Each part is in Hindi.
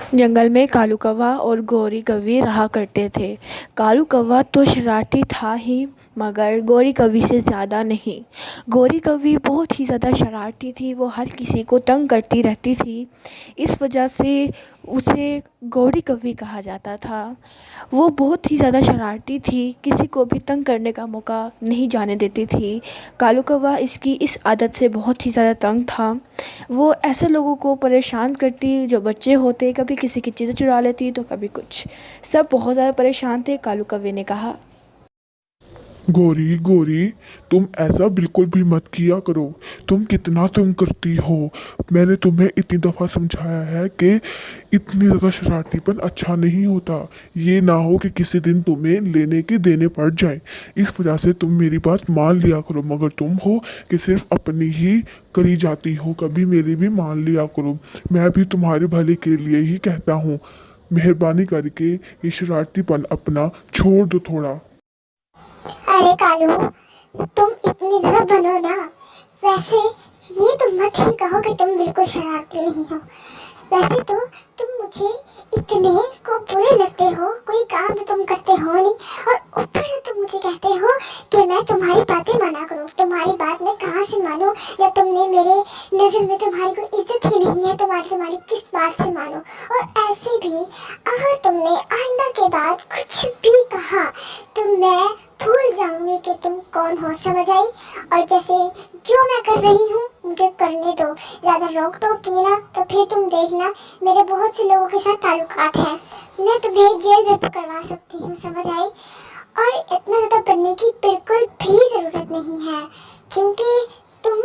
जंगल में कालू कौवा और गौरी कौवी रहा करते थे। कालू कौवा तो शरारती था ही, मगर गौरी कौवी से ज़्यादा नहीं। गौरी कौवी बहुत ही ज़्यादा शरारती थी, वो हर किसी को तंग करती रहती थी। इस वजह से उसे गौरी कौवी कहा जाता था। वो बहुत ही ज़्यादा शरारती थी, किसी को भी तंग करने का मौका नहीं जाने देती थी। कालू कौवा इसकी इस आदत से बहुत ही ज़्यादा तंग था। वो ऐसे लोगों को परेशान करती जो बच्चे होते, कभी किसी की चीज़ें चुरा लेती तो कभी कुछ। सब बहुत ज़्यादा परेशान थे। कालू कौवे ने कहा, गोरी गोरी, तुम ऐसा बिल्कुल भी मत किया करो। तुम कितना तंग करती हो। मैंने तुम्हें इतनी दफ़ा समझाया है कि इतनी ज़्यादा शरारतीपन अच्छा नहीं होता। ये ना हो कि किसी दिन तुम्हें लेने के देने पड़ जाए। इस वजह से तुम मेरी बात मान लिया करो, मगर तुम हो कि सिर्फ अपनी ही करी जाती हो। कभी मेरी भी मान लिया करो। मैं भी तुम्हारे भले के लिए ही कहता हूँ। मेहरबानी करके ये शरारतीपन अपना छोड़ दो थोड़ा। अरे कालू, तुम इतनी ज्यादा बनो ना। वैसे ये तुम मत ही कहो कि तुम बिल्कुल शरारती नहीं हो। वैसे तो तुम मुझे इतने को बुरे लगते हो, कोई काम तो तुम करते हो नहीं, और ऊपर से तुम मुझे कहते हो कि मैं तुम्हारी बातें माना करूं। तुम्हारी बात मैं कहाँ से मानूं, जब तुमने मेरे नजर में तुम्हारी कोई इज्जत ही नहीं है। तुम्हारी किस बात से मानूं। और ऐसे भी अगर तुमने आइंदा के बाद कुछ भी कहा तो मैं भूल जाऊंगी कि तुम कौन हो, समझ आई। और जैसे जो मैं कर रही हूँ मुझे करने दो। ज्यादा रोक टोक की ना तो फिर तुम देखना, मेरे बहुत से लोगों के साथ ताल्लुकात हैं। मैं तुम्हें जेल में पकड़वा सकती हूँ, समझ आई। और इतना ज्यादा बनने की बिल्कुल भी जरूरत नहीं है, क्योंकि तुम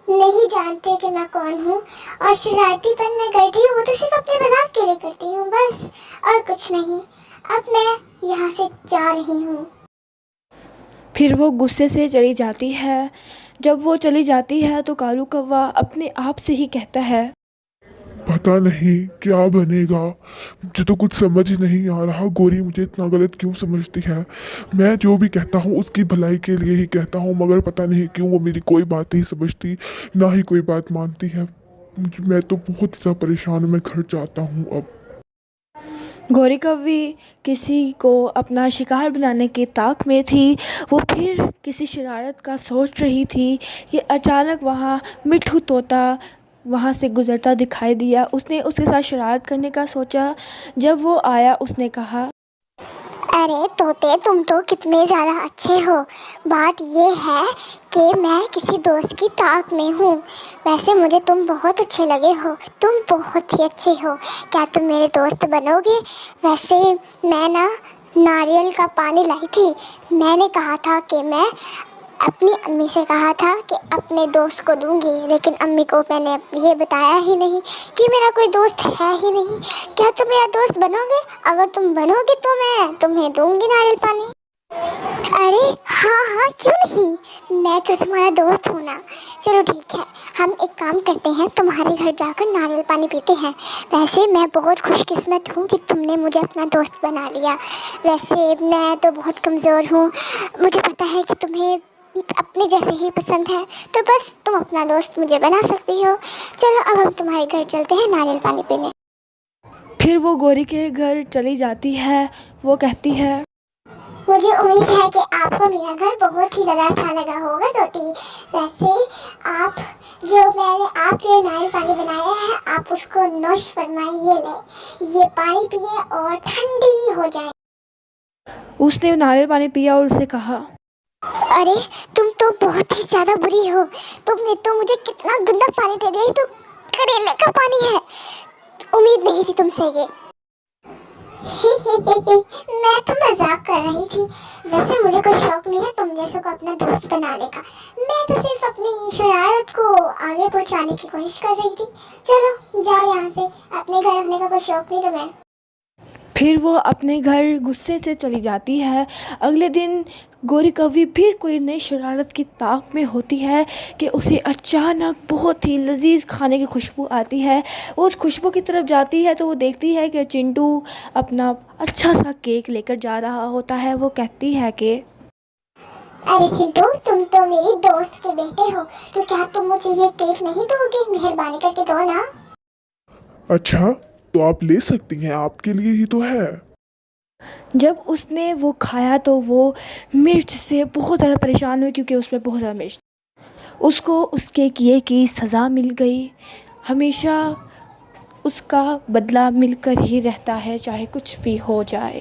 नहीं जानते कि मैं कौन हूँ। और शरारतीपन मैं करती हूँ वो तो सिर्फ अपने मजाक के लिए करती हूँ, बस, और कुछ नहीं। अब मैं यहाँ से जा रही हूँ। फिर वो गुस्से से चली जाती है। जब वो चली जाती है तो कालू कौवा अपने आप से ही कहता है, पता नहीं क्या बनेगा। मुझे तो कुछ समझ ही नहीं आ रहा। गोरी मुझे इतना गलत क्यों समझती है। मैं जो भी कहता हूँ उसकी भलाई के लिए ही कहता हूँ, मगर पता नहीं क्यों वो मेरी कोई बात नहीं समझती, ना ही कोई बात मानती है। मैं तो बहुत सा परेशान हूँ। मैं घर जाता हूँ अब। गौरी कौवी किसी को अपना शिकार बनाने की ताक में थी। वो फिर किसी शरारत का सोच रही थी कि अचानक वहाँ मिट्ठू तोता वहाँ से गुजरता दिखाई दिया। उसने उसके साथ शरारत करने का सोचा। जब वो आया उसने कहा, अरे तोते, तुम तो कितने ज़्यादा अच्छे हो। बात ये है कि मैं किसी दोस्त की ताक में हूँ। वैसे मुझे तुम बहुत अच्छे लगे हो, तुम बहुत ही अच्छे हो। क्या तुम मेरे दोस्त बनोगे? वैसे मैं ना नारियल का पानी लाई थी। मैंने कहा था कि मैं अपनी अम्मी से कहा था कि अपने दोस्त को दूंगी, लेकिन अम्मी को मैंने ये बताया ही नहीं कि मेरा कोई दोस्त है ही नहीं। क्या तुम मेरा दोस्त बनोगे? अगर तुम बनोगे तो मैं तुम्हें दूंगी नारियल पानी। अरे हाँ हाँ, क्यों नहीं, मैं तो तुम्हारा दोस्त हूँ ना। चलो ठीक है, हम एक काम करते हैं, तुम्हारे घर जाकर नारियल पानी पीते हैं। वैसे मैं बहुत खुशकिस्मत हूँ कि तुमने मुझे अपना दोस्त बना लिया। वैसे मैं तो बहुत कमज़ोर हूँ, मुझे पता है कि तुम्हें अपने जैसे ही पसंद है, तो बस तुम अपना दोस्त मुझे बना सकती हो। चलो अब हम तुम्हारे घर चलते हैं नारियल पानी पीने। फिर वो गौरी के घर चली जाती है। वो कहती है, मुझे उम्मीद है कि आपको मेरा घर बहुत ही ज़्यादा अच्छा लगा होगा तोती। वैसे आप जो मैंने आपके लिए नारियल पानी बनाया है, आप उसको नोश फरमाइए। ले, ये पानी पिए और ठंडी हो जाए। उसने नारियल पानी पिया और उसे कहा, अरे तुम तो बहुत ही ज़्यादा बुरी हो। तुमने तो मुझे कितना गंदा पानी दे दिया। ये तो करेले का पानी है। उम्मीद नहीं थी तुमसे ये। मैं तो मजाक कर रही थी। वैसे मुझे कोई शौक नहीं है तुम जैसों को अपना दोस्त बनाने का। मैं तो सिर्फ अपनी शरारत को आगे पहुंचाने की कोशिश कर रही थी। चलो जाओ यहाँ से, अपने घर रखने का कोई शौक नहीं तुम्हें। फिर वो अपने घर गुस्से से चली जाती है। अगले दिन गौरी कौवी फिर कोई नई शरारत की ताक में होती है कि उसे अचानक बहुत ही लजीज खाने की खुशबू आती है। वो उस खुशबू की तरफ जाती है तो वो देखती है कि चिंटू अपना अच्छा सा केक लेकर जा रहा होता है। वो कहती है कि अरे चिंटू, तुम तो मेरी दोस्त के बेटे हो, तो क्या तुम मुझे ये केक नहीं दोगे? मेहरबानी करके दो ना। अच्छा, तो आप ले सकती हैं, आपके लिए ही तो है। जब उसने वो खाया तो वो मिर्च से बहुत ज़्यादा परेशान हुई, क्योंकि उसमें बहुत ज़्यादा मिर्च। उसको उसके किए की सज़ा मिल गई। हमेशा उसका बदला मिलकर ही रहता है, चाहे कुछ भी हो जाए।